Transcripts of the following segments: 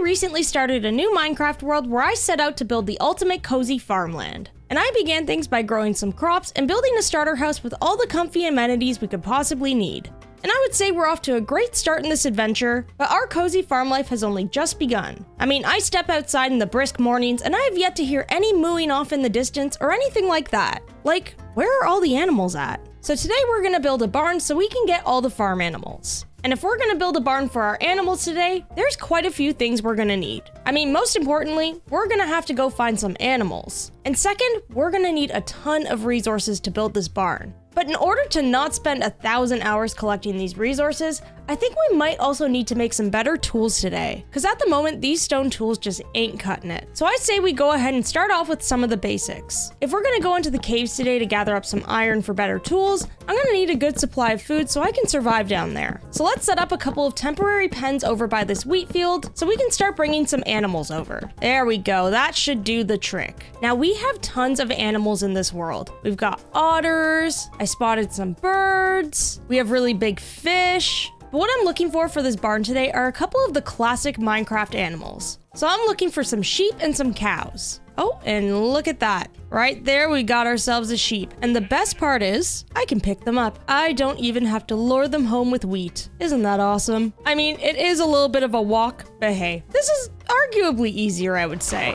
recently started a new Minecraft world where I set out to build the ultimate cozy farmland. And I began things by growing some crops and building a starter house with all the comfy amenities we could possibly need. And I would say we're off to a great start in this adventure, but our cozy farm life has only just begun. I mean, I step outside in the brisk mornings and I have yet to hear any mooing off in the distance or anything like that. Like, where are all the animals at? So today we're gonna build a barn so we can get all the farm animals. And if we're gonna build a barn for our animals today, there's quite a few things we're gonna need. I mean, most importantly, we're gonna have to go find some animals. And second, we're gonna need a ton of resources to build this barn. But in order to not spend 1,000 hours collecting these resources, I think we might also need to make some better tools today. Because at the moment, these stone tools just ain't cutting it. So I say we go ahead and start off with some of the basics. If we're gonna go into the caves today to gather up some iron for better tools, I'm gonna need a good supply of food so I can survive down there. So let's set up a couple of temporary pens over by this wheat field so we can start bringing some animals over. There we go, that should do the trick. Now we have tons of animals in this world. We've got otters, I spotted some birds, we have really big fish. But what I'm looking for this barn today are a couple of the classic Minecraft animals. So I'm looking for some sheep and some cows. Oh, and look at that. Right there, we got ourselves a sheep. And the best part is, I can pick them up. I don't even have to lure them home with wheat. Isn't that awesome? I mean, it is a little bit of a walk, but hey, this is arguably easier, I would say.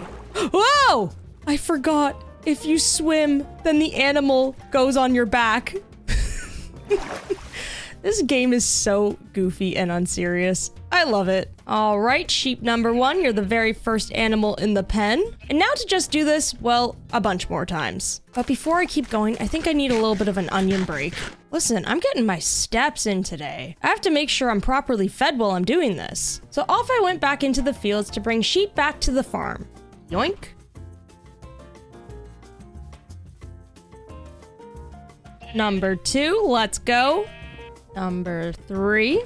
Whoa! I forgot. If you swim, then the animal goes on your back. This game is so goofy and unserious. I love it. All right, sheep number 1, you're the very first animal in the pen. And now to just do this, well, a bunch more times. But before I keep going, I think I need a little bit of an onion break. Listen, I'm getting my steps in today. I have to make sure I'm properly fed while I'm doing this. So off I went back into the fields to bring sheep back to the farm. Yoink. Number 2, let's go. Number 3.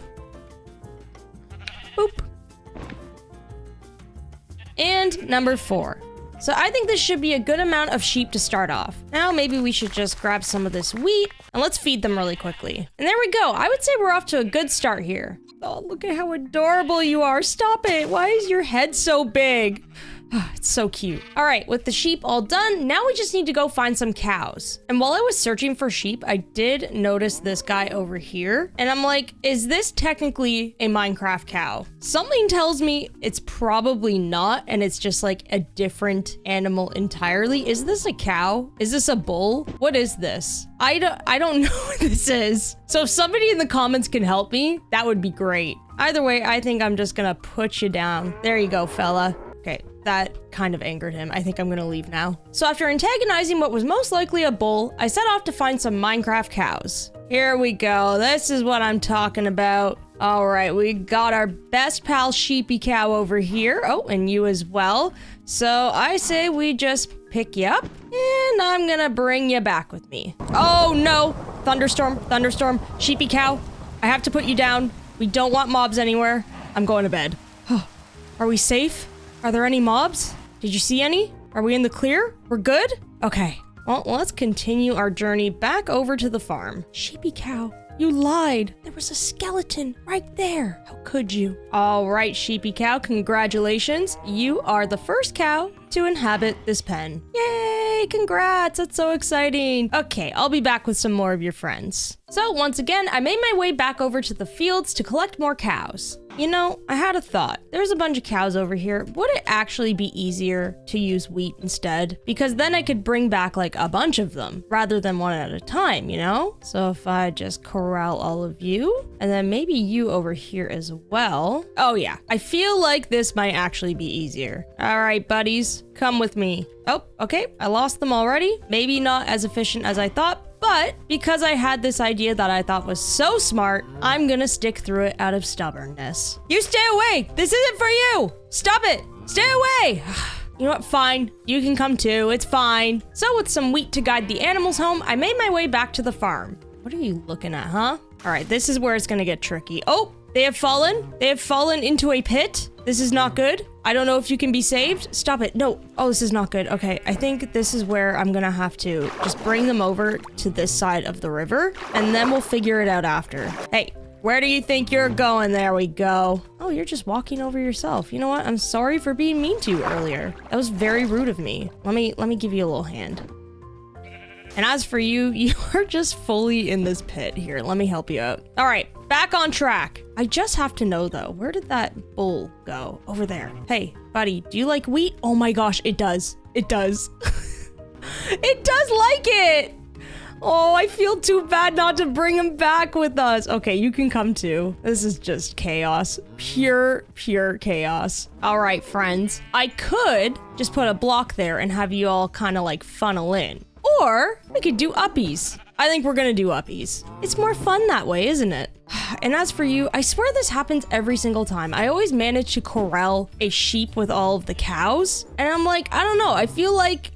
Boop. And number 4. So I think this should be a good amount of sheep to start off. Now maybe we should just grab some of this wheat and let's feed them really quickly. And there we go. I would say we're off to a good start here. Oh, look at how adorable you are. Stop it. Why is your head so big? It's so cute. All right, with the sheep all done, now we just need to go find some cows. And while I was searching for sheep, I did notice this guy over here. And I'm like, is this technically a Minecraft cow? Something tells me it's probably not, and it's just like a different animal entirely. Is this a cow? Is this a bull? What is this? I don't know what this is. So if somebody in the comments can help me, that would be great. Either way, I think I'm just gonna put you down. There you go, fella. Okay, that kind of angered him. I think I'm gonna leave now. So after antagonizing what was most likely a bull, I set off to find some Minecraft cows. Here we go. This is what I'm talking about. All right, we got our best pal sheepy cow over here. Oh, and you as well. So I say we just pick you up and I'm gonna bring you back with me. Oh no, thunderstorm, thunderstorm, sheepy cow. I have to put you down. We don't want mobs anywhere. I'm going to bed. Are we safe? Are there any mobs? Did you see any? Are we in the clear? We're good? Okay. Well, let's continue our journey back over to the farm. Sheepy cow, you lied. There was a skeleton right there. How could you? All right, sheepy cow, congratulations. You are the first cow to inhabit this pen. Yay, congrats, that's so exciting. Okay, I'll be back with some more of your friends. So once again, I made my way back over to the fields to collect more cows. You know, I had a thought. There's a bunch of cows over here. Would it actually be easier to use wheat instead? Because then I could bring back like a bunch of them rather than one at a time, you know? So if I just corral all of you and then maybe you over here as well. Oh yeah, I feel like this might actually be easier. All right, buddies, come with me. Oh, okay, I lost them already. Maybe not as efficient as I thought, but because I had this idea that I thought was so smart, I'm gonna stick through it out of stubbornness. You stay away! This isn't for you! Stop it! Stay away! You know what, fine. You can come too, it's fine. So with some wheat to guide the animals home, I made my way back to the farm. What are you looking at, huh? All right, this is where it's gonna get tricky. Oh, they have fallen. They have fallen into a pit. This is not good. I don't know if you can be saved. Stop it. No. Oh, this is not good. Okay, I think this is where I'm gonna have to just bring them over to this side of the river, and then we'll figure it out after. Hey, Where do you think you're going? There we go. Oh, you're just walking over yourself. You know what? I'm sorry for being mean to you earlier. That was very rude of me. Let me give you a little hand. And as for you, you are just fully in this pit. Here, let me help you out. All right, back on track. I just have to know though, where did that bull go? Over there. Hey, buddy, do you like wheat? Oh my gosh, it does. It does. It does like it. Oh, I feel too bad not to bring him back with us. Okay, you can come too. This is just chaos. Pure chaos. All right, friends. I could just put a block there and have you all kind of like funnel in. Or we could do uppies. I think we're gonna do uppies. It's more fun that way, isn't it? And as for you, I swear this happens every single time. I always manage to corral a sheep with all of the cows. And I'm like, I don't know. I feel like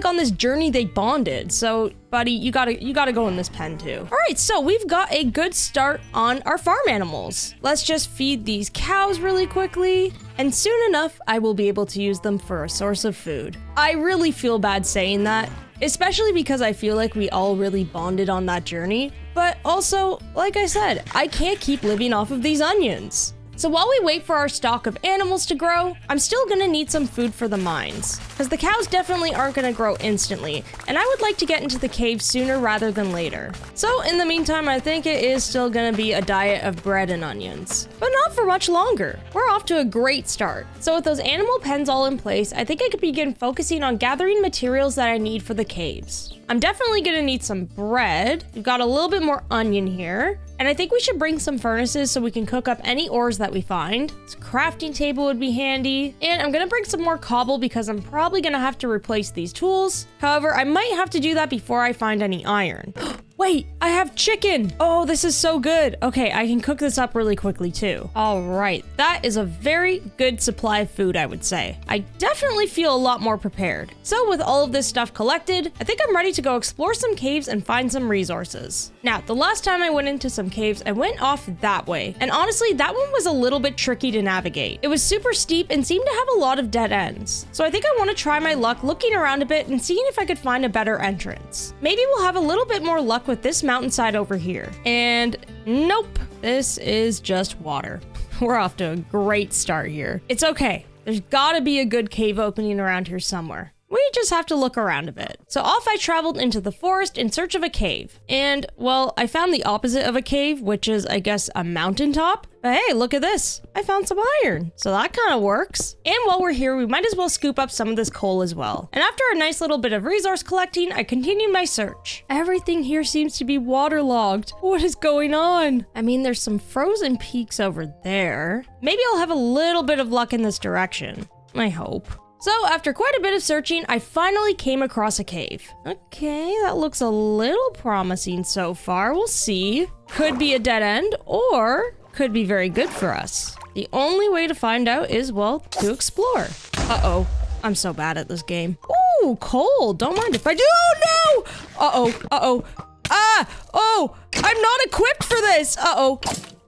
on this journey they bonded. So, buddy, you gotta go in this pen too. All right, so we've got a good start on our farm animals. Let's just feed these cows really quickly. And soon enough, I will be able to use them for a source of food. I really feel bad saying that, especially because I feel like we all really bonded on that journey. But also, like I said, I can't keep living off of these onions. So while we wait for our stock of animals to grow, I'm still gonna need some food for the mines, because the cows definitely aren't gonna grow instantly, and I would like to get into the cave sooner rather than later. So in the meantime, I think it is still gonna be a diet of bread and onions, but not for much longer. We're off to a great start. So with those animal pens all in place, I think I could begin focusing on gathering materials that I need for the caves. I'm definitely gonna need some bread. We've got a little bit more onion here. And I think we should bring some furnaces so we can cook up any ores that we find. This crafting table would be handy. And I'm gonna bring some more cobble because I'm probably gonna have to replace these tools. However, I might have to do that before I find any iron. Wait, I have chicken. Oh, this is so good. Okay, I can cook this up really quickly too. All right, that is a very good supply of food, I would say. I definitely feel a lot more prepared. So with all of this stuff collected, I think I'm ready to go explore some caves and find some resources. Now, the last time I went into some caves, I went off that way. And honestly, that one was a little bit tricky to navigate. It was super steep and seemed to have a lot of dead ends. So I think I want to try my luck looking around a bit and seeing if I could find a better entrance. Maybe we'll have a little bit more luck with this mountainside over here. And nope, this is just water. We're off to a great start here. It's okay. There's gotta be a good cave opening around here somewhere. We just have to look around a bit. So off I traveled into the forest in search of a cave. And, well, I found the opposite of a cave, which is, I guess, a mountaintop. But hey, look at this. I found some iron. So that kind of works. And while we're here, we might as well scoop up some of this coal as well. And after a nice little bit of resource collecting, I continued my search. Everything here seems to be waterlogged. What is going on? I mean, there's some frozen peaks over there. Maybe I'll have a little bit of luck in this direction. I hope. So after quite a bit of searching, I finally came across a cave. Okay, that looks a little promising so far. We'll see. Could be a dead end or could be very good for us. The only way to find out is, well, to explore. Uh-oh. I'm so bad at this game. Ooh, coal. Don't mind if I do. Oh, no! Uh-oh. Uh-oh. Ah! Oh! I'm not equipped for this! Uh-oh.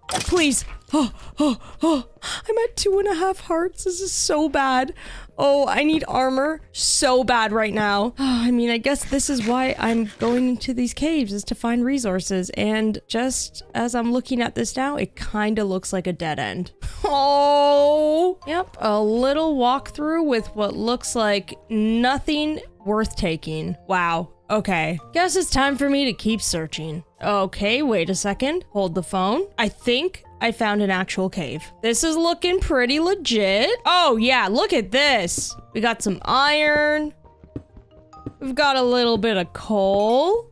Please. I'm at 2.5 hearts. This is so bad. Oh, I need armor so bad right now. I mean, I guess this is why I'm going into these caves, is to find resources. And just as I'm looking at this now, it kind of looks like a dead end. Oh, yep. A little walkthrough with what looks like nothing worth taking. Wow. Okay, guess it's time for me to keep searching. Okay, wait a second. Hold the phone. I think I found an actual cave. This is looking pretty legit. Oh yeah, look at this. We got some iron. We've got a little bit of coal.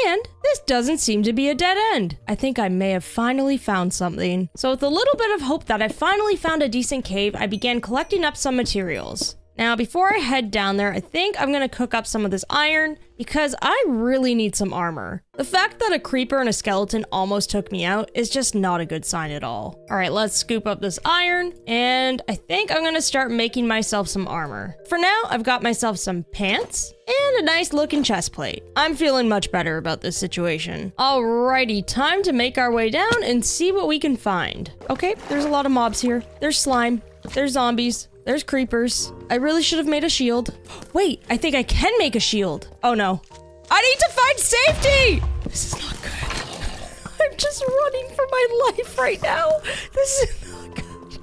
And this doesn't seem to be a dead end. I think I may have finally found something. So with a little bit of hope that I finally found a decent cave, I began collecting up some materials. Now, before I head down there, I think I'm gonna cook up some of this iron because I really need some armor. The fact that a creeper and a skeleton almost took me out is just not a good sign at all. All right, let's scoop up this iron, and I think I'm gonna start making myself some armor. For now, I've got myself some pants and a nice looking chest plate. I'm feeling much better about this situation. Alrighty, time to make our way down and see what we can find. Okay, there's a lot of mobs here. There's slime, there's zombies, there's creepers. I really should have made a shield. Wait, I think I can make a shield. Oh no. I need to find safety! This is not good. I'm I'm just running for my life right now. This is not good.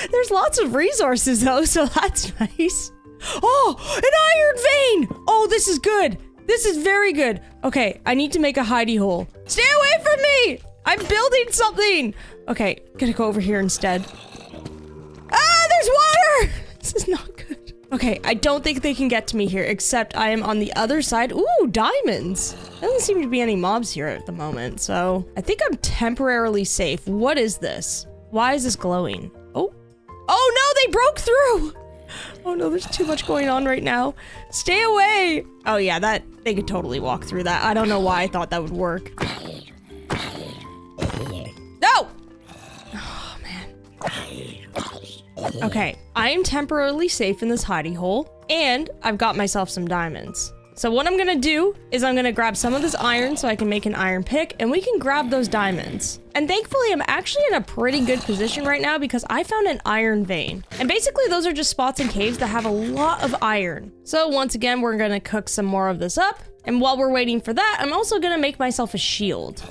There's lots of resources though, so that's nice. Oh, an iron vein! Oh, this is good. This is very good. Okay, I need to make a hidey hole. Stay away from me! I'm building something! Okay, gonna go over here instead. Ah, there's water! This is not good. Okay, I don't think they can get to me here, except I am on the other side. Ooh, diamonds. There doesn't seem to be any mobs here at the moment, so I think I'm temporarily safe. What is this? Why is this glowing? Oh. Oh no, they broke through! Oh no, there's too much going on right now. Stay away! Oh yeah, they could totally walk through that. I don't know why I thought that would work. No! Oh man. Okay, I am temporarily safe in this hidey hole, and I've got myself some diamonds. So what I'm gonna do is I'm gonna grab some of this iron so I can make an iron pick, and we can grab those diamonds. And thankfully, I'm actually in a pretty good position right now because I found an iron vein. And basically, those are just spots in caves that have a lot of iron. So once again, we're gonna cook some more of this up. And while we're waiting for that, I'm also gonna make myself a shield.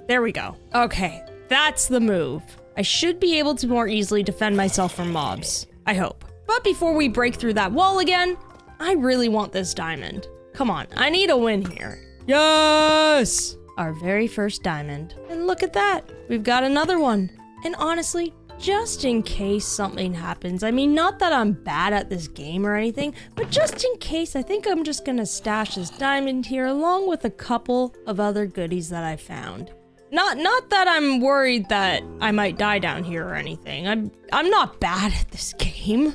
There we go. Okay, that's the move. I should be able to more easily defend myself from mobs. I hope. But before we break through that wall again, I really want this diamond. Come on, I need a win here. Yes! Our very first diamond. And look at that, we've got another one. And honestly, just in case something happens, I mean, not that I'm bad at this game or anything, but just in case, I think I'm just gonna stash this diamond here along with a couple of other goodies that I found. Not that I'm worried that I might die down here or anything. I'm not bad at this game.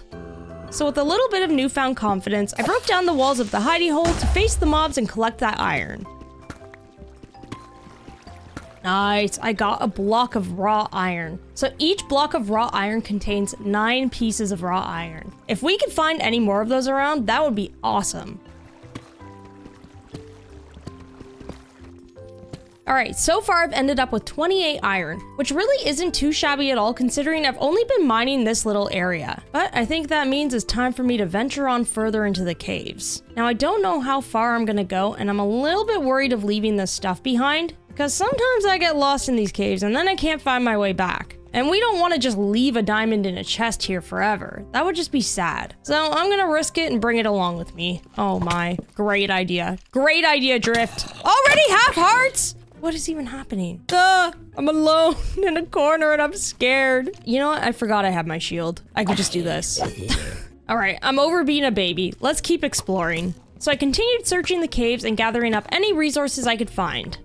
So with a little bit of newfound confidence, I broke down the walls of the hidey hole to face the mobs and collect that iron. Nice, I got a block of raw iron. So each block of raw iron contains 9 pieces of raw iron. If we could find any more of those around, that would be awesome. Alright, so far I've ended up with 28 iron, which really isn't too shabby at all considering I've only been mining this little area. But I think that means it's time for me to venture on further into the caves. Now I don't know how far I'm gonna go, and I'm a little bit worried of leaving this stuff behind, because sometimes I get lost in these caves and then I can't find my way back. And we don't want to just leave a diamond in a chest here forever. That would just be sad. So I'm gonna risk it and bring it along with me. Oh my, great idea. Great idea, Drift. Already half hearts? What is even happening? I'm alone in a corner and I'm scared. You know what? I forgot I have my shield. I could just do this. All right, I'm over being a baby. Let's keep exploring. So I continued searching the caves and gathering up any resources I could find.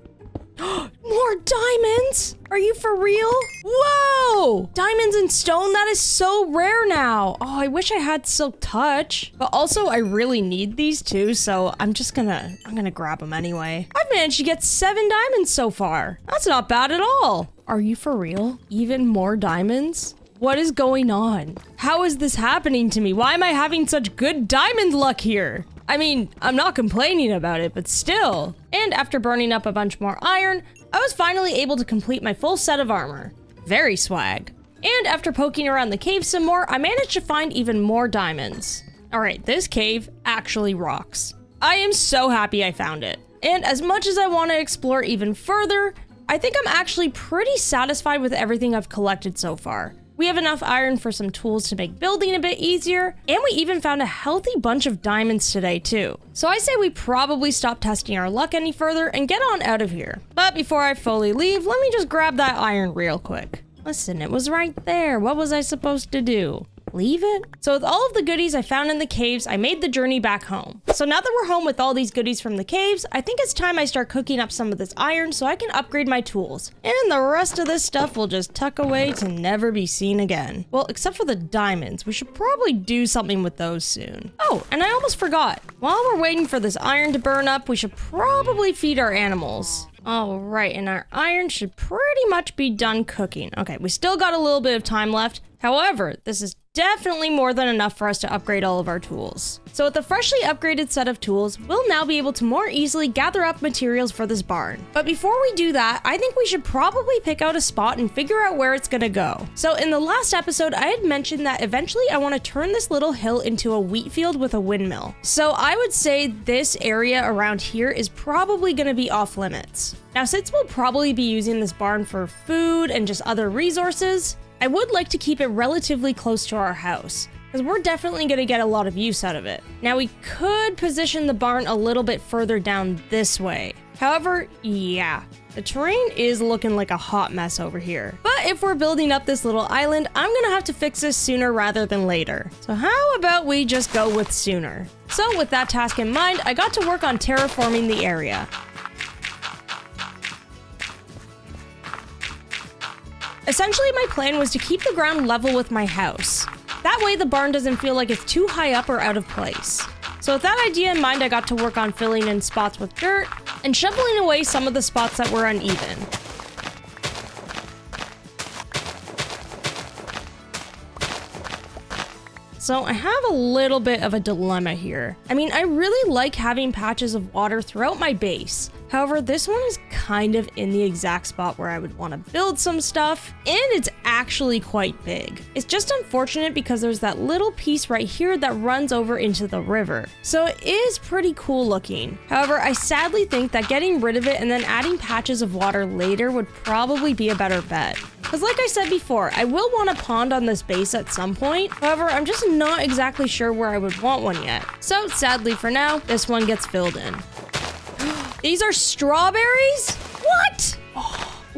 More diamonds? Are you for real? Whoa! Diamonds and stone? That is so rare now. Oh, I wish I had Silk Touch. But also, I really need these too, so I'm gonna grab them anyway. I've managed to get 7 diamonds so far. That's not bad at all. Are you for real? Even more diamonds? What is going on? How is this happening to me? Why am I having such good diamond luck here? I mean, I'm not complaining about it, but still. And after burning up a bunch more iron, I was finally able to complete my full set of armor. Very swag. And after poking around the cave some more, I managed to find even more diamonds. All right, this cave actually rocks. I am so happy I found it. And as much as I want to explore even further, I think I'm actually pretty satisfied with everything I've collected so far. We have enough iron for some tools to make building a bit easier, and we even found a healthy bunch of diamonds today too. So I say we probably stop testing our luck any further and get on out of here. But before I fully leave, let me just grab that iron real quick. Listen, it was right there. What was I supposed to do? Leave it? So with all of the goodies I found in the caves, I made the journey back home. So now that we're home with all these goodies from the caves, I think it's time I start cooking up some of this iron so I can upgrade my tools. And the rest of this stuff will just tuck away to never be seen again. Well, except for the diamonds. We should probably do something with those soon. Oh, and I almost forgot. While we're waiting for this iron to burn up, we should probably feed our animals. All right, and our iron should pretty much be done cooking. Okay, we still got a little bit of time left, However, this is definitely more than enough for us to upgrade all of our tools. So with the freshly upgraded set of tools, we'll now be able to more easily gather up materials for this barn. But before we do that, I think we should probably pick out a spot and figure out where it's gonna go. So in the last episode, I had mentioned that eventually I want to turn this little hill into a wheat field with a windmill. So I would say this area around here is probably gonna be off limits. Now, since we'll probably be using this barn for food and just other resources, I would like to keep it relatively close to our house, because we're definitely going to get a lot of use out of it. Now, we could position the barn a little bit further down this way. However, yeah, the terrain is looking like a hot mess over here. But if we're building up this little island, I'm going to have to fix this sooner rather than later. So how about we just go with sooner? So with that task in mind, I got to work on terraforming the area. Essentially, my plan was to keep the ground level with my house. That way, the barn doesn't feel like it's too high up or out of place. So with that idea in mind, I got to work on filling in spots with dirt and shoveling away some of the spots that were uneven. So I have a little bit of a dilemma here. I mean, I really like having patches of water throughout my base. However, this one is kind of in the exact spot where I would want to build some stuff, and it's actually quite big. It's just unfortunate because there's that little piece right here that runs over into the river. So it is pretty cool looking. However, I sadly think that getting rid of it and then adding patches of water later would probably be a better bet. Because like I said before, I will want a pond on this base at some point. However, I'm just not exactly sure where I would want one yet. So sadly for now, this one gets filled in. These are strawberries? What? Oh.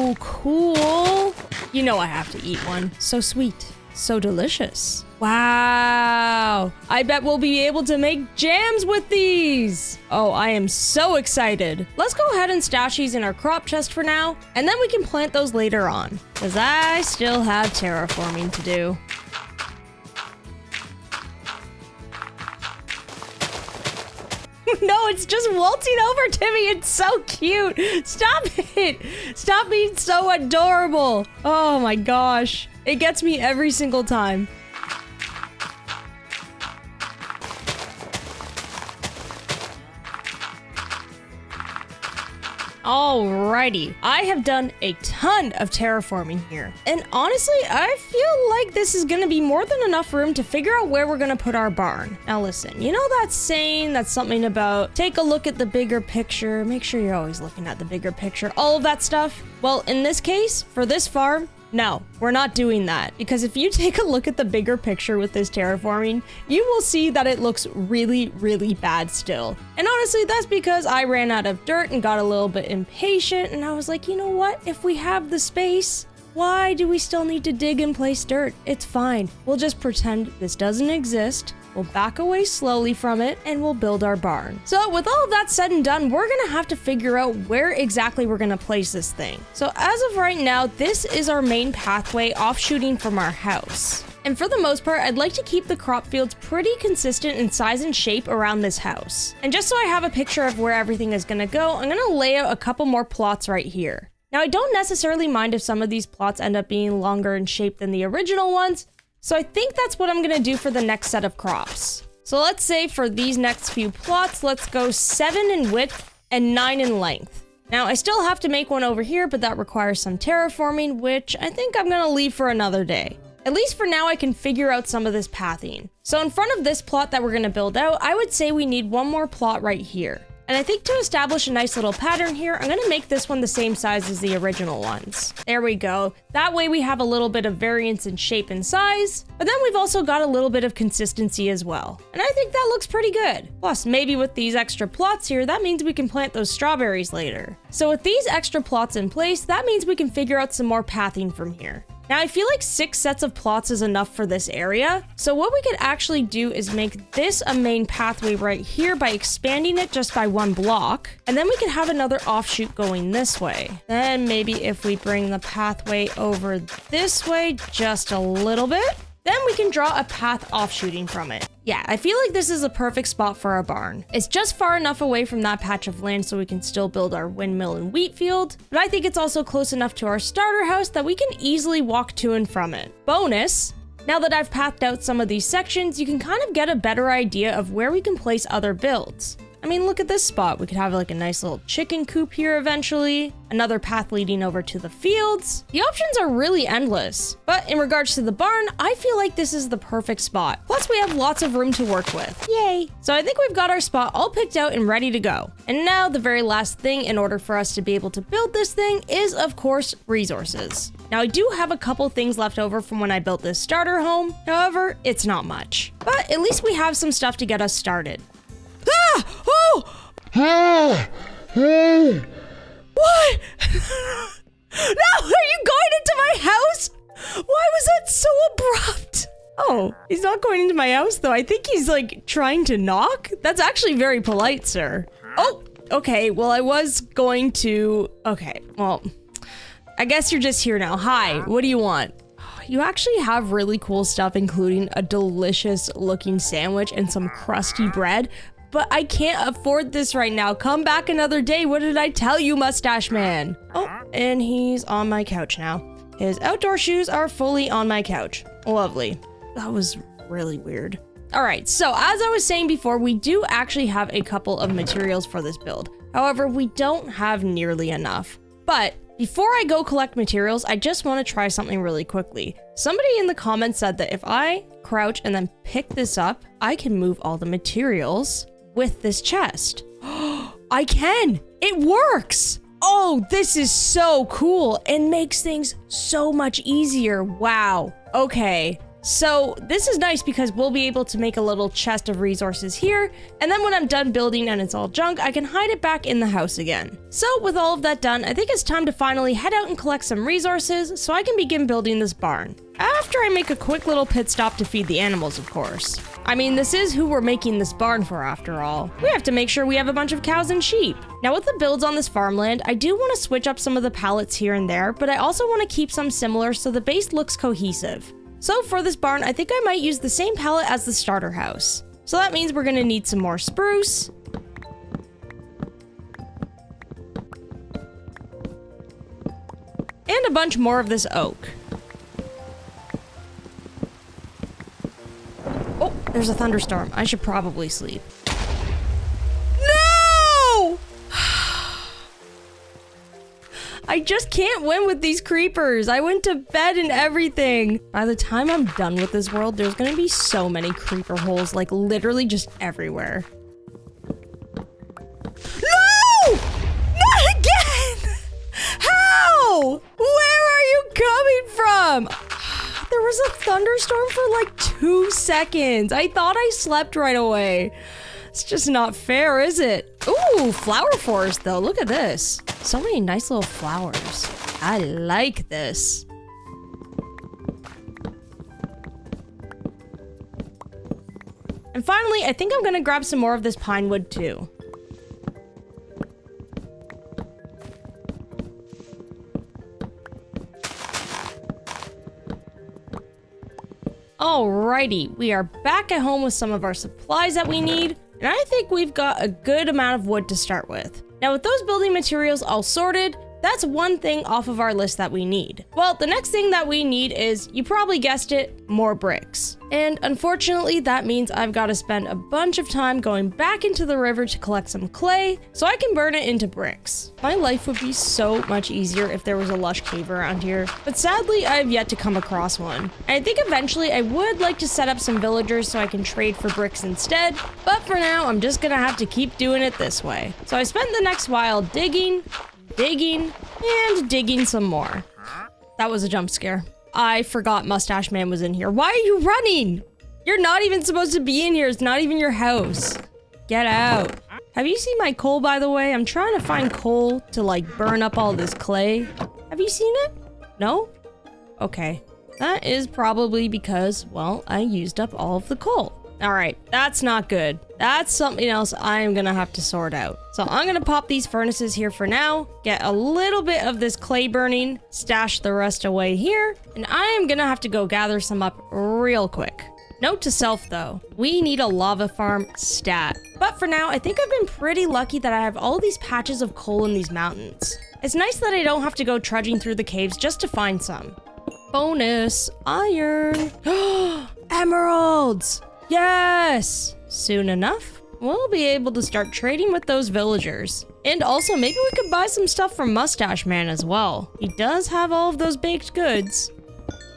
Ooh, cool. You know I have to eat one. So sweet. So delicious. Wow. I bet we'll be able to make jams with these. Oh, I am so excited. Let's go ahead and stash these in our crop chest for now, and then we can plant those later on, because I still have terraforming to do. No, it's just waltzing over to me. It's so cute. Stop it. Stop being so adorable. Oh my gosh. It gets me every single time. Alrighty, I have done a ton of terraforming here, and honestly, I feel like this is gonna be more than enough room to figure out where we're gonna put our barn. Now listen, you know that saying that's something about take a look at the bigger picture, make sure you're always looking at the bigger picture, all of that stuff? Well, in this case, for this farm, no, we're not doing that, because if you take a look at the bigger picture with this terraforming, you will see that it looks really, really bad still. And honestly, that's because I ran out of dirt and got a little bit impatient, and I was like, you know what? If we have the space, why do we still need to dig and place dirt? It's fine. We'll just pretend this doesn't exist. We'll back away slowly from it, and we'll build our barn. So with all of that said and done, we're gonna have to figure out where exactly we're gonna place this thing. So as of right now, this is our main pathway offshooting from our house. And for the most part, I'd like to keep the crop fields pretty consistent in size and shape around this house. And just so I have a picture of where everything is gonna go, I'm gonna lay out a couple more plots right here. Now, I don't necessarily mind if some of these plots end up being longer in shape than the original ones, so I think that's what I'm gonna do for the next set of crops. So let's say for these next few plots, let's go 7 in width and 9 in length. Now, I still have to make one over here, but that requires some terraforming, which I think I'm gonna leave for another day. At least for now, I can figure out some of this pathing. So in front of this plot that we're gonna build out, I would say we need one more plot right here. And I think to establish a nice little pattern here, I'm gonna make this one the same size as the original ones. There we go. That way we have a little bit of variance in shape and size, but then we've also got a little bit of consistency as well. And I think that looks pretty good. Plus, maybe with these extra plots here, that means we can plant those strawberries later. So with these extra plots in place, that means we can figure out some more pathing from here. Now, I feel like 6 sets of plots is enough for this area. So what we could actually do is make this a main pathway right here by expanding it just by 1 block. And then we could have another offshoot going this way. Then maybe if we bring the pathway over this way just a little bit, then we can draw a path offshooting from it. Yeah, I feel like this is a perfect spot for our barn. It's just far enough away from that patch of land so we can still build our windmill and wheat field, but I think it's also close enough to our starter house that we can easily walk to and from it. Bonus, now that I've pathed out some of these sections, you can kind of get a better idea of where we can place other builds. I mean, look at this spot. We could have like a nice little chicken coop here eventually, another path leading over to the fields. The options are really endless, but in regards to the barn, I feel like this is the perfect spot. Plus we have lots of room to work with. Yay. So I think we've got our spot all picked out and ready to go. And now the very last thing in order for us to be able to build this thing is, of course, resources. Now I do have a couple things left over from when I built this starter home. However, it's not much, but at least we have some stuff to get us started. Ah! Oh! What? No, are you going into my house? Why was that so abrupt? Oh, he's not going into my house though. I think he's like trying to knock. That's actually very polite, sir. Oh, okay. Well, I was going to... Okay, well, I guess you're just here now. Hi, what do you want? You actually have really cool stuff, including a delicious looking sandwich and some crusty bread. But I can't afford this right now. Come back another day. What did I tell you, mustache man? Oh, and he's on my couch now. His outdoor shoes are fully on my couch. Lovely. That was really weird. All right, so as I was saying before, we do actually have a couple of materials for this build. However, we don't have nearly enough. But before I go collect materials, I just want to try something really quickly. Somebody in the comments said that if I crouch and then pick this up, I can move all the materials with this chest. I can! It works! Oh, this is so cool and makes things so much easier. Wow. Okay. So this is nice because we'll be able to make a little chest of resources here, and then when I'm done building and it's all junk, I can hide it back in the house again. So with all of that done, I think it's time to finally head out and collect some resources so I can begin building this barn. After I make a quick little pit stop to feed the animals, of course. I mean, this is who we're making this barn for after all. We have to make sure we have a bunch of cows and sheep. Now with the builds on this farmland, I do want to switch up some of the pallets here and there, but I also want to keep some similar so the base looks cohesive. So for this barn, I think I might use the same pallet as the starter house. So that means we're gonna need some more spruce. And a bunch more of this oak. Oh, there's a thunderstorm. I should probably sleep. No! I just can't win with these creepers. I went to bed and everything. By the time I'm done with this world, there's gonna be so many creeper holes, like literally just everywhere. No! Not again! How? Where are you coming from? There was a thunderstorm for like 2 seconds. I thought I slept right away. It's just not fair, is it? Ooh, flower forest though. Look at this. So many nice little flowers. I like this. And finally, I think I'm gonna grab some more of this pine wood too. Alrighty, we are back at home with some of our supplies that we need. And I think we've got a good amount of wood to start with. Now with those building materials all sorted, that's one thing off of our list that we need. Well, the next thing that we need is, you probably guessed it, more bricks. And unfortunately, that means I've got to spend a bunch of time going back into the river to collect some clay so I can burn it into bricks. My life would be so much easier if there was a lush cave around here, but sadly, I have yet to come across one. And I think eventually I would like to set up some villagers so I can trade for bricks instead, but for now, I'm just gonna have to keep doing it this way. So I spent the next while digging, and digging some more. That was a jump scare. I forgot Mustache Man was in here. Why are you running? You're not even supposed to be in here. It's not even your house. Get out. Have you seen my coal, by the way? I'm trying to find coal to like burn up all this clay. Have you seen it? No? Okay. That is probably because, well, I used up all of the coal. All right, that's not good. That's something else I'm gonna have to sort out. So I'm gonna pop these furnaces here for now, get a little bit of this clay burning, stash the rest away here, and I am gonna have to go gather some up real quick. Note to self though, we need a lava farm stat. But for now, I think I've been pretty lucky that I have all these patches of coal in these mountains. It's nice that I don't have to go trudging through the caves just to find some. Bonus, iron. Emeralds! Yes! Soon enough, we'll be able to start trading with those villagers. And also, maybe we could buy some stuff from Mustache Man as well. He does have all of those baked goods.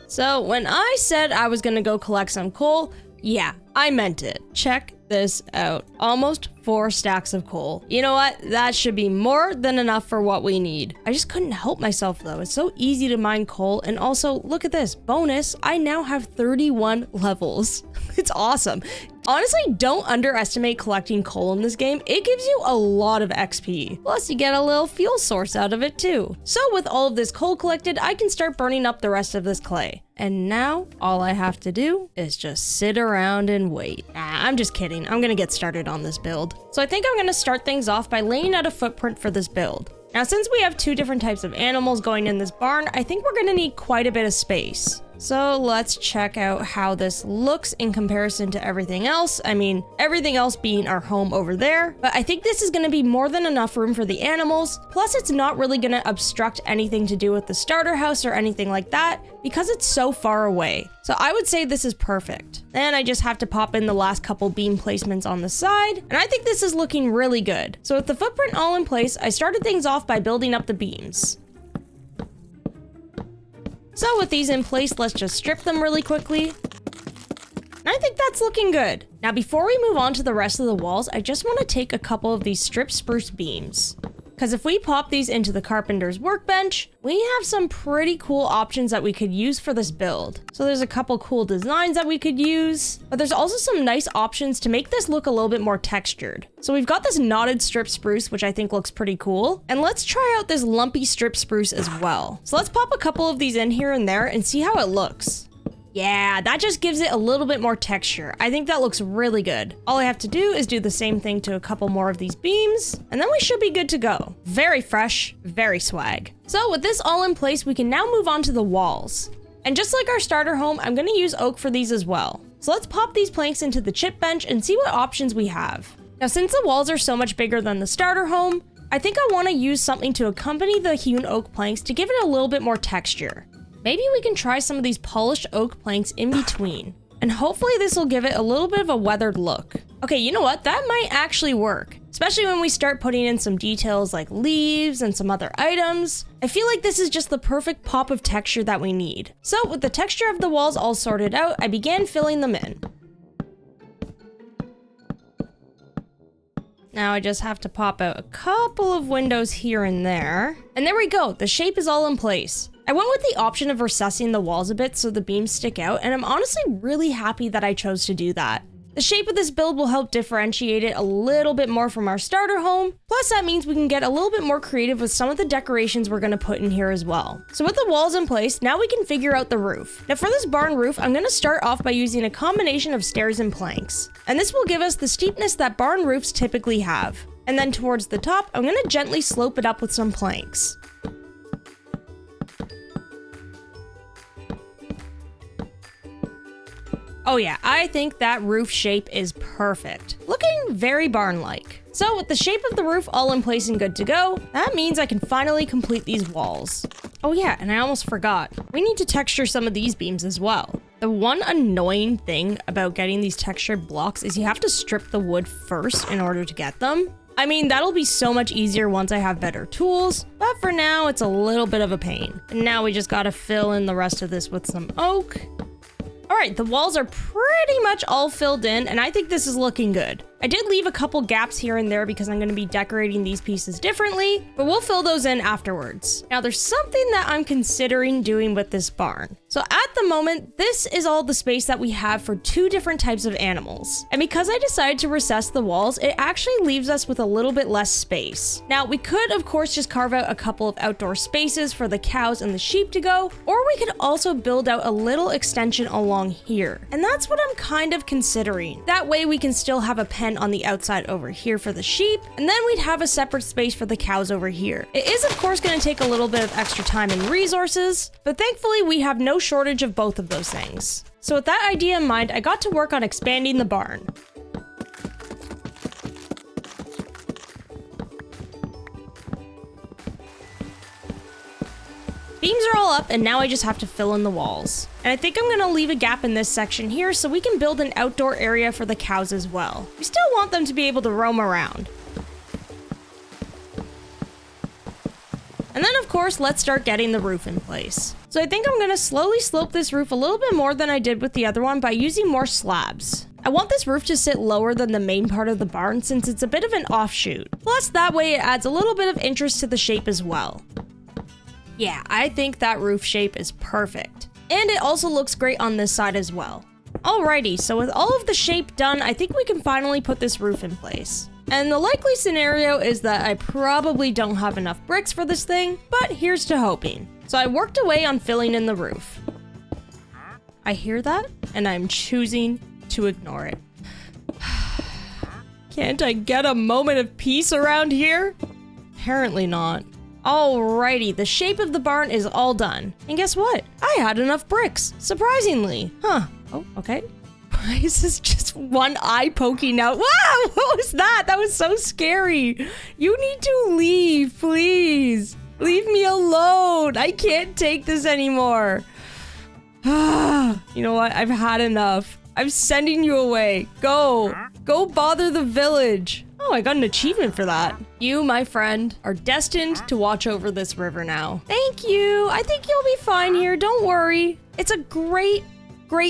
So when I said I was gonna go collect some coal, yeah, I meant it. Check this out. Almost 4 stacks of coal. You know what? That should be more than enough for what we need. I just couldn't help myself though. It's so easy to mine coal, and also look at this. Bonus, I now have 31 levels. It's awesome. Honestly, don't underestimate collecting coal in this game. It gives you a lot of XP. Plus, you get a little fuel source out of it too. So with all of this coal collected, I can start burning up the rest of this clay. And now, all I have to do is just sit around and wait. I'm just kidding. I'm gonna get started on this build. So I think I'm gonna start things off by laying out a footprint for this build. Now, since we have 2 different types of animals going in this barn, I think we're gonna need quite a bit of space. So let's check out how this looks in comparison to everything else. I mean, everything else being our home over there. But I think this is gonna be more than enough room for the animals. Plus, it's not really gonna obstruct anything to do with the starter house or anything like that because it's so far away. So I would say this is perfect. Then I just have to pop in the last couple beam placements on the side. And I think this is looking really good. So with the footprint all in place, I started things off by building up the beams. So with these in place, let's just strip them really quickly. And I think that's looking good. Now, before we move on to the rest of the walls, I just want to take a couple of these stripped spruce beams. Because if we pop these into the carpenter's workbench, we have some pretty cool options that we could use for this build. So there's a couple cool designs that we could use, but there's also some nice options to make this look a little bit more textured. So we've got this knotted strip spruce, which I think looks pretty cool. And let's try out this lumpy strip spruce as well. So let's pop a couple of these in here and there and see how it looks. Yeah, that just gives it a little bit more texture. I think that looks really good. All I have to do is do the same thing to a couple more of these beams, and then we should be good to go. Very fresh, very swag. So with this all in place, we can now move on to the walls. And just like our starter home, I'm gonna use oak for these as well. So let's pop these planks into the chip bench and see what options we have. Now, since the walls are so much bigger than the starter home, I think I wanna use something to accompany the hewn oak planks to give it a little bit more texture. Maybe we can try some of these polished oak planks in between. And hopefully this will give it a little bit of a weathered look. Okay, you know what? That might actually work. Especially when we start putting in some details like leaves and some other items. I feel like this is just the perfect pop of texture that we need. So with the texture of the walls all sorted out, I began filling them in. Now I just have to pop out a couple of windows here and there. And there we go, the shape is all in place. I went with the option of recessing the walls a bit so the beams stick out, and I'm honestly really happy that I chose to do that. The shape of this build will help differentiate it a little bit more from our starter home, plus that means we can get a little bit more creative with some of the decorations we're gonna put in here as well. So with the walls in place, now we can figure out the roof. Now for this barn roof, I'm gonna start off by using a combination of stairs and planks. And this will give us the steepness that barn roofs typically have. And then towards the top, I'm gonna gently slope it up with some planks. Oh yeah, I think that roof shape is perfect. Looking very barn-like. So with the shape of the roof all in place and good to go, that means I can finally complete these walls. Oh yeah, and I almost forgot. We need to texture some of these beams as well. The one annoying thing about getting these textured blocks is you have to strip the wood first in order to get them. I mean, that'll be so much easier once I have better tools, but for now, it's a little bit of a pain. And now we just gotta fill in the rest of this with some oak. All right, the walls are pretty much all filled in, and I think this is looking good. I did leave a couple gaps here and there because I'm going to be decorating these pieces differently, but we'll fill those in afterwards. Now, there's something that I'm considering doing with this barn. So at the moment, this is all the space that we have for 2 different types of animals. And because I decided to recess the walls, it actually leaves us with a little bit less space. Now, we could, of course, just carve out a couple of outdoor spaces for the cows and the sheep to go, or we could also build out a little extension along here. And that's what I'm kind of considering. That way we can still have a pen pen on the outside over here for the sheep, and then we'd have a separate space for the cows over here. It is of course going to take a little bit of extra time and resources, but thankfully we have no shortage of both of those things. So with that idea in mind, I got to work on expanding the barn. Beams are all up, and now I just have to fill in the walls. And I think I'm gonna leave a gap in this section here so we can build an outdoor area for the cows as well. We still want them to be able to roam around. And then of course, let's start getting the roof in place. So I think I'm gonna slowly slope this roof a little bit more than I did with the other one by using more slabs. I want this roof to sit lower than the main part of the barn since it's a bit of an offshoot. Plus that way it adds a little bit of interest to the shape as well. Yeah, I think that roof shape is perfect. And it also looks great on this side as well. Alrighty, so with all of the shape done, I think we can finally put this roof in place. And the likely scenario is that I probably don't have enough bricks for this thing, but here's to hoping. So I worked away on filling in the roof. I hear that, and I'm choosing to ignore it. Can't I get a moment of peace around here? Apparently not. Alrighty, the shape of the barn is all done. And guess what? I had enough bricks, surprisingly. Huh. Oh, okay. Why is this just one eye poking out? Wow, what was that? That was so scary. You need to leave, please. Leave me alone. I can't take this anymore. You know what? I've had enough. I'm sending you away. Go. Go bother the village. Oh, I got an achievement for that. You, my friend, are destined to watch over this river now. Thank you. I think you'll be fine here. Don't worry. It's a great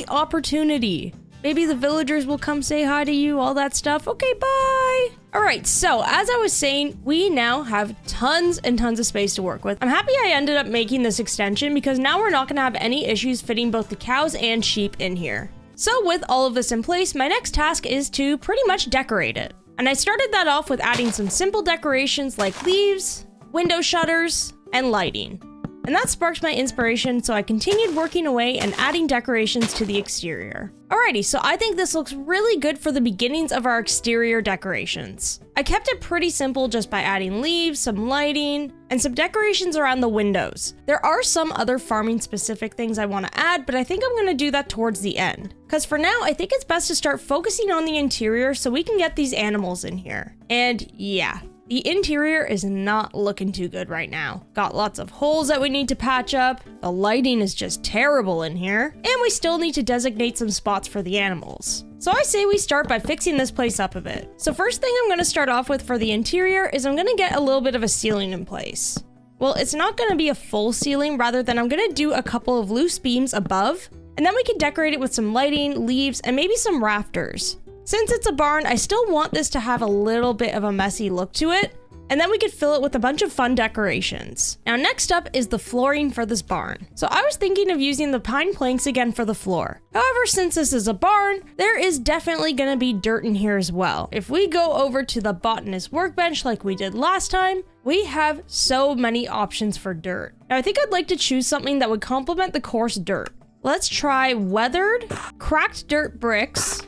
opportunity. Maybe the villagers will come say hi to you, all that stuff. Okay, bye. All right, so as I was saying, we now have tons and tons of space to work with. I'm happy I ended up making this extension because now we're not gonna have any issues fitting both the cows and sheep in here. So with all of this in place, my next task is to pretty much decorate it. And I started that off with adding some simple decorations like leaves, window shutters, and lighting. And that sparked my inspiration, so I continued working away and adding decorations to the exterior. Alrighty, so I think this looks really good for the beginnings of our exterior decorations. I kept it pretty simple just by adding leaves, some lighting, and some decorations around the windows. There are some other farming specific things I want to add, but I think I'm going to do that towards the end. Because for now, I think it's best to start focusing on the interior so we can get these animals in here. And yeah. The interior is not looking too good right now. Got lots of holes that we need to patch up, the lighting is just terrible in here, and we still need to designate some spots for the animals. So I say we start by fixing this place up a bit. So first thing I'm going to start off with for the interior is I'm going to get a little bit of a ceiling in place. Well, it's not going to be a full ceiling, rather than I'm going to do a couple of loose beams above, and then we can decorate it with some lighting, leaves, and maybe some rafters. Since it's a barn, I still want this to have a little bit of a messy look to it, and then we could fill it with a bunch of fun decorations. Now next up is the flooring for this barn. So I was thinking of using the pine planks again for the floor. However, since this is a barn, there is definitely gonna be dirt in here as well. If we go over to the botanist workbench like we did last time, we have so many options for dirt. Now I think I'd like to choose something that would complement the coarse dirt. Let's try weathered, cracked dirt bricks,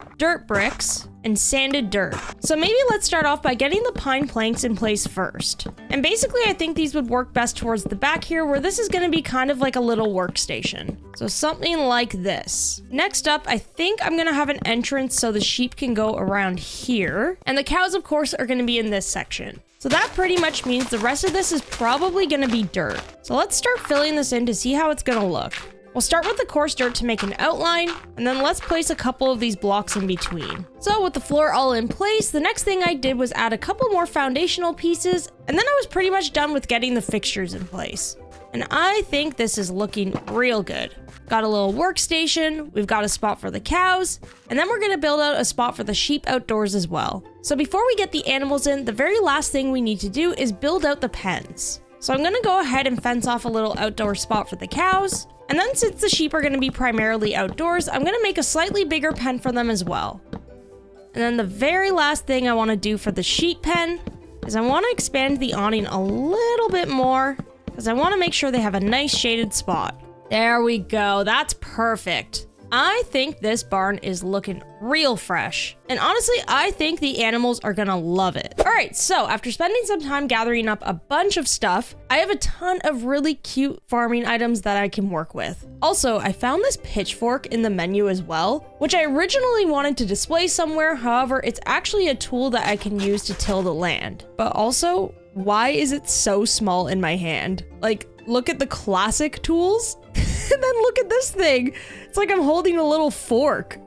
and sanded dirt. So maybe let's start off by getting the pine planks in place first. And basically I think these would work best towards the back here, where this is gonna be kind of like a little workstation. So something like this. Next up, I think I'm gonna have an entrance so the sheep can go around here. And the cows, of course, are gonna be in this section. So that pretty much means the rest of this is probably gonna be dirt. So let's start filling this in to see how it's gonna look. We'll start with the coarse dirt to make an outline, and then let's place a couple of these blocks in between. So with the floor all in place, the next thing I did was add a couple more foundational pieces, and then I was pretty much done with getting the fixtures in place. And I think this is looking real good. Got a little workstation, we've got a spot for the cows, and then we're gonna build out a spot for the sheep outdoors as well. So before we get the animals in, the very last thing we need to do is build out the pens. So I'm gonna go ahead and fence off a little outdoor spot for the cows. And then since the sheep are going to be primarily outdoors, I'm going to make a slightly bigger pen for them as well. And then the very last thing I want to do for the sheep pen is I want to expand the awning a little bit more because I want to make sure they have a nice shaded spot. There we go. That's perfect. I think this barn is looking real fresh. And honestly, I think the animals are gonna love it. All right, so after spending some time gathering up a bunch of stuff, I have a ton of really cute farming items that I can work with. Also, I found this pitchfork in the menu as well, which I originally wanted to display somewhere. However, it's actually a tool that I can use to till the land. But also, why is it so small in my hand? Like, look at the classic tools, and then look at this thing. It's like I'm holding a little fork.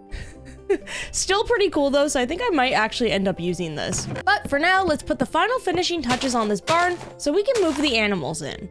Still pretty cool though, so I think I might actually end up using this. But for now, let's put the final finishing touches on this barn so we can move the animals in.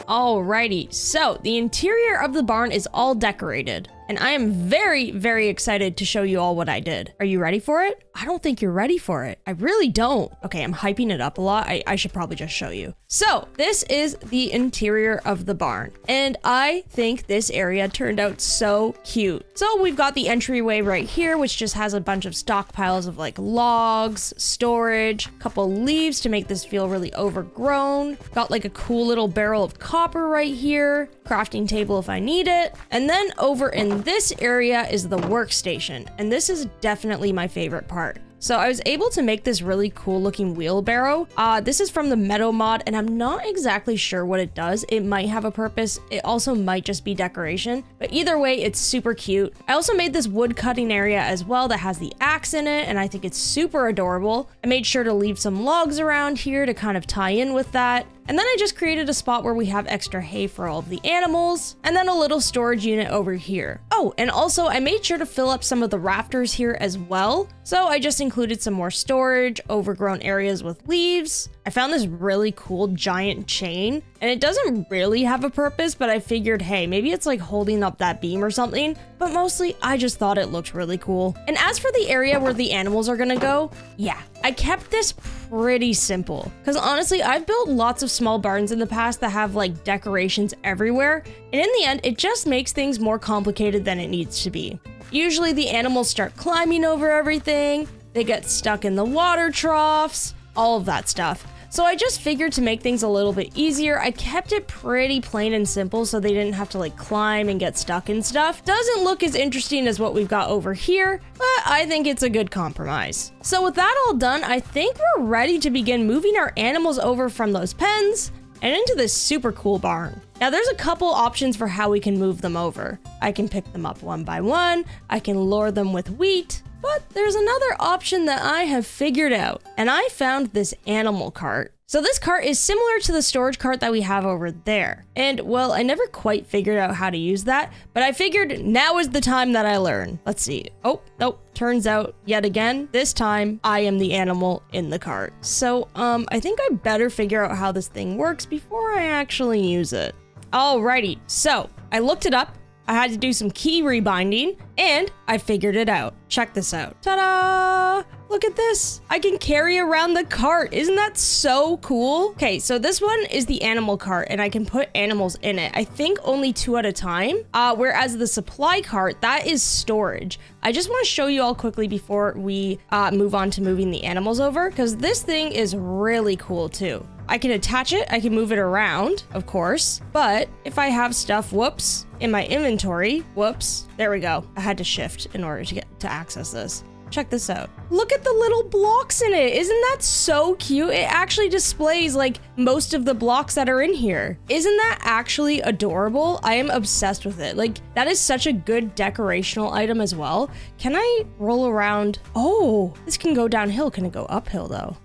Alrighty, so the interior of the barn is all decorated, and I am very, very excited to show you all what I did. Are you ready for it? I don't think you're ready for it. I really don't. Okay, I'm hyping it up a lot. I should probably just show you. So this is the interior of the barn, and I think this area turned out so cute. So we've got the entryway right here, which just has a bunch of stockpiles of like logs, storage, a couple leaves to make this feel really overgrown. Got like a cool little barrel of copper right here, crafting table if I need it. And then over in this area is the workstation, and this is definitely my favorite part. So I was able to make this really cool looking wheelbarrow. This is from the Meadow mod, and I'm not exactly sure what it does. It might have a purpose. It also might just be decoration, but either way, it's super cute. I also made this wood cutting area as well that has the axe in it, and I think it's super adorable. I made sure to leave some logs around here to kind of tie in with that. And then I just created a spot where we have extra hay for all of the animals, and then a little storage unit over here. Oh, and also I made sure to fill up some of the rafters here as well. So I just included some more storage, overgrown areas with leaves. I found this really cool giant chain, and it doesn't really have a purpose, but I figured, hey, maybe it's like holding up that beam or something, but mostly I just thought it looked really cool. And as for the area where the animals are gonna go, yeah, I kept this pretty simple, because honestly, I've built lots of small barns in the past that have like decorations everywhere, and in the end, it just makes things more complicated than it needs to be. Usually the animals start climbing over everything, they get stuck in the water troughs, all of that stuff. So I just figured to make things a little bit easier, I kept it pretty plain and simple so they didn't have to like climb and get stuck and stuff. Doesn't look as interesting as what we've got over here, but I think it's a good compromise. So with that all done, I think we're ready to begin moving our animals over from those pens and into this super cool barn. Now there's a couple options for how we can move them over. I can pick them up one by one, I can lure them with wheat, but there's another option that I have figured out, and I found this animal cart. So this cart is similar to the storage cart that we have over there. And well, I never quite figured out how to use that, but I figured now is the time that I learn. Let's see. Oh, nope. Turns out, yet again, this time I am the animal in the cart. So I think I better figure out how this thing works before I actually use it. Alrighty, so I looked it up. I had to do some key rebinding, and I figured it out. Check this out. Ta-da! Look at this. I can carry around the cart. Isn't that so cool? Okay, so this one is the animal cart, and I can put animals in it. I think only 2 at a time, whereas the supply cart, that is storage. I just want to show you all quickly before we move on to moving the animals over, because this thing is really cool too. I can attach it, I can move it around, of course, but if I have stuff, whoops, in my inventory, whoops, there we go. I had to shift in order to get to access this. Check this out. Look at the little blocks in it. Isn't that so cute? It actually displays like most of the blocks that are in here. Isn't that actually adorable? I am obsessed with it. Like, that is such a good decorational item as well. Can I roll around? Oh, this can go downhill. Can it go uphill though?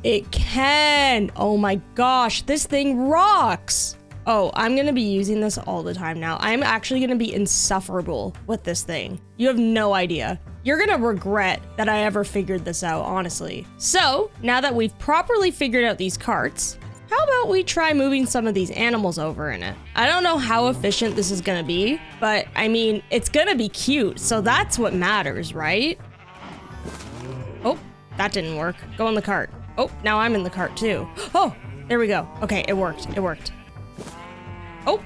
It can. Oh my gosh, this thing rocks. Oh, I'm gonna be using this all the time now. I'm actually gonna be insufferable with this thing. You have no idea. You're gonna regret that I ever figured this out, honestly. So, now that we've properly figured out these carts, how about we try moving some of these animals over in it? I don't know how efficient this is gonna be, but I mean, it's gonna be cute, so that's what matters, right? Oh, that didn't work. Go in the cart. Oh, now I'm in the cart too. Oh, there we go. Okay, it worked. It worked. Oh,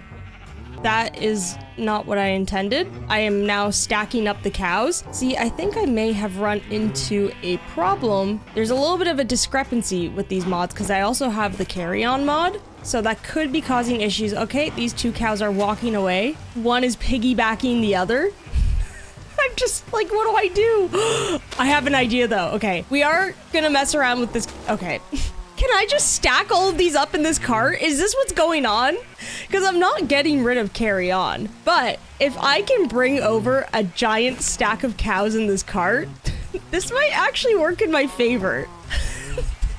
that is not what I intended. I am now stacking up the cows. See, I think I may have run into a problem. There's a little bit of a discrepancy with these mods because I also have the carry-on mod. So that could be causing issues. Okay, these two cows are walking away. One is piggybacking the other. I'm just like, what do I do? I have an idea though. Okay, we are gonna mess around with this. Okay. Can I just stack all of these up in this cart? Is this what's going on? Because I'm not getting rid of carry on. But if I can bring over a giant stack of cows in this cart, this might actually work in my favor.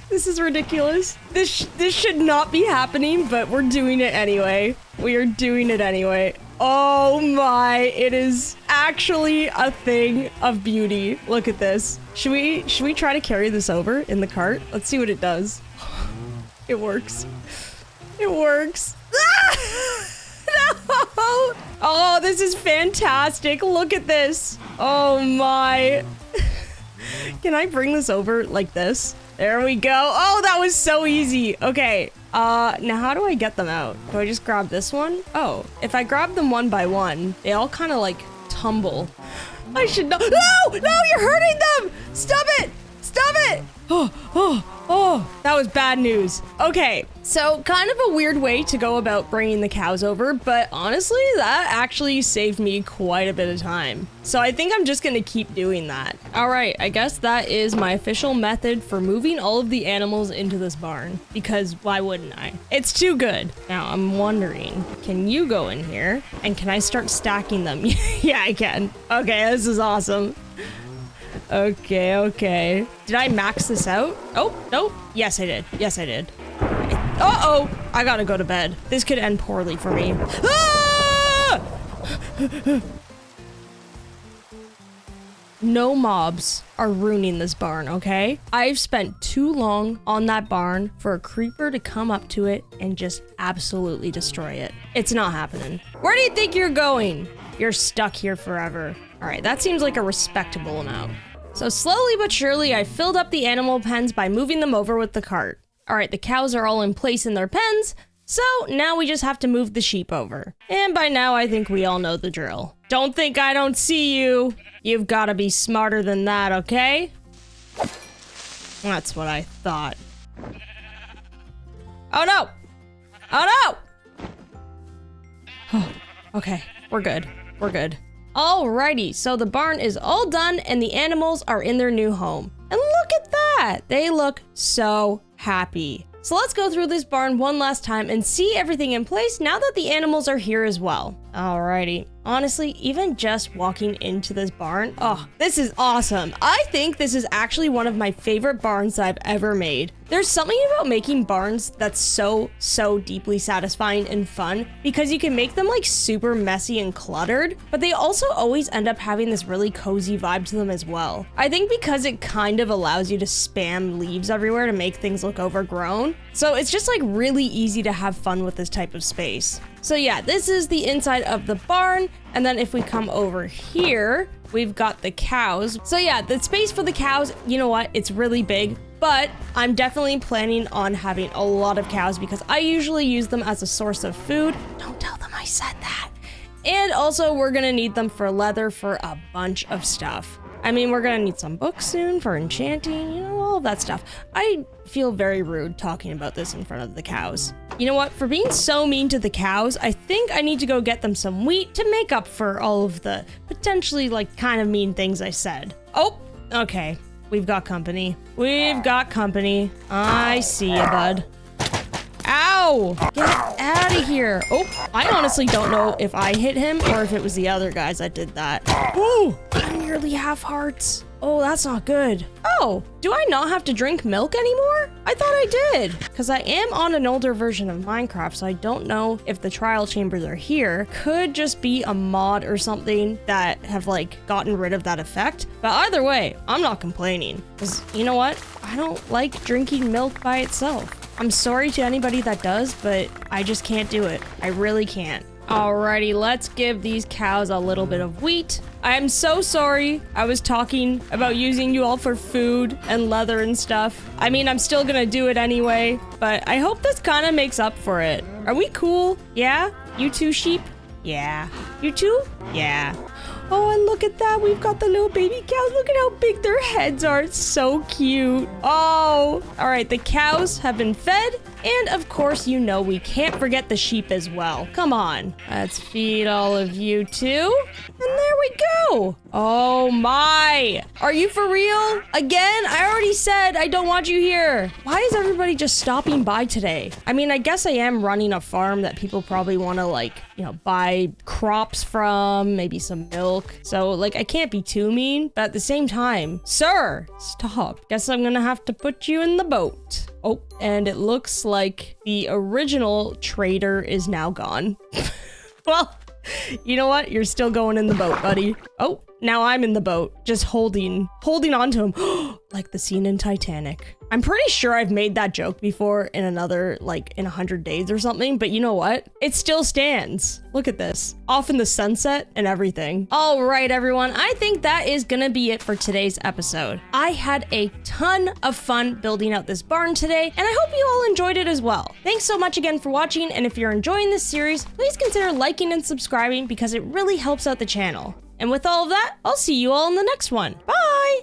This is ridiculous. This should not be happening, but we're doing it anyway. We are doing it anyway. Oh my, it is actually a thing of beauty. Look at this. Should we try to carry this over in the cart? Let's see what it does. It works. It works. No! Oh, this is fantastic. Look at this. Oh my. Can I bring this over like this? There we go. Oh, that was so easy. Okay. Now how do I get them out? Do I just grab this one? Oh, if I grab them one by one, they all kind of like tumble. I should know. No, no, you're hurting them. Stop it. Stop it. Oh, that was bad news. Okay, so kind of a weird way to go about bringing the cows over, but honestly, that actually saved me quite a bit of time. So I think I'm just gonna keep doing that. All right, I guess that is my official method for moving all of the animals into this barn, because why wouldn't I? It's too good. Now I'm wondering, can you go in here and can I start stacking them? Yeah, I can. Okay, this is awesome. Okay, okay. Did I max this out? Oh, nope. Yes, I did. Yes, I did. Uh-oh. I gotta go to bed. This could end poorly for me. Ah! No mobs are ruining this barn, okay? I've spent too long on that barn for a creeper to come up to it and just absolutely destroy it. It's not happening. Where do you think you're going? You're stuck here forever. All right, that seems like a respectable amount. So slowly but surely, I filled up the animal pens by moving them over with the cart. All right, the cows are all in place in their pens, so now we just have to move the sheep over. And by now, I think we all know the drill. Don't think I don't see you. You've got to be smarter than that, okay? That's what I thought. Oh no! Oh no! Oh, okay, we're good. We're good. Alrighty, so the barn is all done and the animals are in their new home. And look at that! They look so happy. So let's go through this barn one last time and see everything in place now that the animals are here as well. Alrighty. Honestly, even just walking into this barn, oh, this is awesome. I think this is actually one of my favorite barns that I've ever made. There's something about making barns that's so deeply satisfying and fun because you can make them like super messy and cluttered, but they also always end up having this really cozy vibe to them as well. I think because it kind of allows you to spam leaves everywhere to make things look overgrown. So it's just like really easy to have fun with this type of space. So yeah, this is the inside of the barn. And then if we come over here, we've got the cows. So yeah, the space for the cows, you know what? It's really big, but I'm definitely planning on having a lot of cows because I usually use them as a source of food. Don't tell them I said that. And also we're gonna need them for leather for a bunch of stuff. I mean, we're gonna need some books soon for enchanting, you know, all of that stuff. I feel very rude talking about this in front of the cows. You know what? For being so mean to the cows, I think I need to go get them some wheat to make up for all of the potentially like kind of mean things I said. Oh, okay. We've got company. We've got company. I see you, bud. Ow! Get out of here. Oh, I honestly don't know if I hit him or if it was the other guys that did that. Ooh, I'm nearly half hearts. Oh, that's not good. Oh, do I not have to drink milk anymore? I thought I did. Because I am on an older version of Minecraft, so I don't know if the trial chambers are here. Could just be a mod or something that have like gotten rid of that effect. But either way, I'm not complaining. Because you know what? I don't like drinking milk by itself. I'm sorry to anybody that does, but I just can't do it. I really can't. Alrighty, let's give these cows a little bit of wheat. I am so sorry I was talking about using you all for food and leather and stuff. I mean, I'm still gonna do it anyway, but I hope this kind of makes up for it. Are we cool? Yeah? You two sheep? Yeah. You two? Yeah. Oh, and look at that. We've got the little baby cows. Look at how big their heads are. It's so cute. Oh, all right. The cows have been fed And of course, you know we can't forget the sheep as well. Come on. Let's feed all of you too. And there we go. Oh my. Are you for real? Again? I already said I don't want you here. Why is everybody just stopping by today? I mean, I guess I am running a farm that people probably want to, like, you know, buy crops from, maybe some milk. So, like, I can't be too mean, but at the same time, sir, stop. Guess I'm gonna have to put you in the boat. Oh, and it looks like the original trader is now gone. Well, you know what? You're still going in the boat, buddy. Oh, now I'm in the boat, just holding on to him. Like the scene in Titanic. I'm pretty sure I've made that joke before in another, like in 100 days or something, but you know what? It still stands. Look at this. Off in the sunset and everything. All right, everyone. I think that is gonna be it for today's episode. I had a ton of fun building out this barn today, and I hope you all enjoyed it as well. Thanks so much again for watching, and if you're enjoying this series, please consider liking and subscribing because it really helps out the channel. And with all of that, I'll see you all in the next one. Bye!